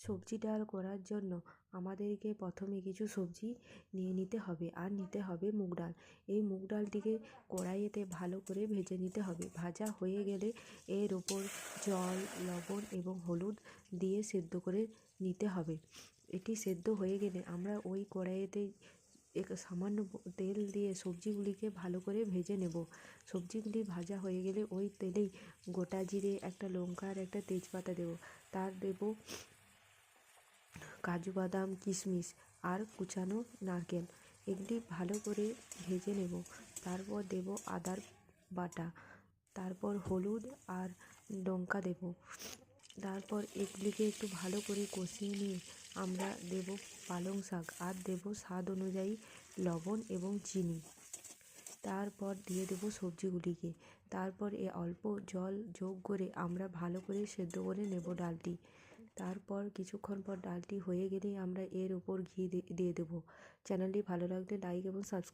সবজি ডাল করার জন্য আমাদেরকে প্রথমে কিছু সবজি নিয়ে নিতে হবে, আর নিতে হবে মুগ ডাল। এই মুগ ডালটিকে কড়াইয়েতে ভালো করে ভেজে নিতে হবে। ভাজা হয়ে গেলে এর ওপর জল, লবণ এবং হলুদ দিয়ে সেদ্ধ করে নিতে হবে। এটি সেদ্ধ হয়ে গেলে আমরা ওই কড়াইয়েতে সামান্য তেল দিয়ে সবজিগুলিকে ভালো করে ভেজে নেব। সবজিগুলি ভাজা হয়ে গেলে ওই তেলেই গোটা জিরে, একটা লঙ্কা আর একটা তেজপাতা দেব। তার দেব কাজু বাদাম, কিশমিশ আর কুচানো নারকেল। এগুলি ভালো করে ভেজে নেব। তারপর দেব আদার বাটা, তারপর হলুদ আর লঙ্কা দেব। তারপর এগুলিকে একটু ভালো করে কষিয়ে নিয়ে আমরা দেব পালং শাক আর দেব স্বাদ অনুযায়ী লবণ এবং চিনি। তারপর দিয়ে দেবো সবজিগুলিকে। তারপর অল্প জল যোগ করে আমরা ভালো করে সেদ্ধ করে নেব ডালটি। তারপর কিছুক্ষণ পর ডালটি হয়ে গেলেই আমরা এর ওপর ঘি দিয়ে দেবো। চ্যানেলটি ভালো লাগলে লাইক এবং সাবস্ক্রাইব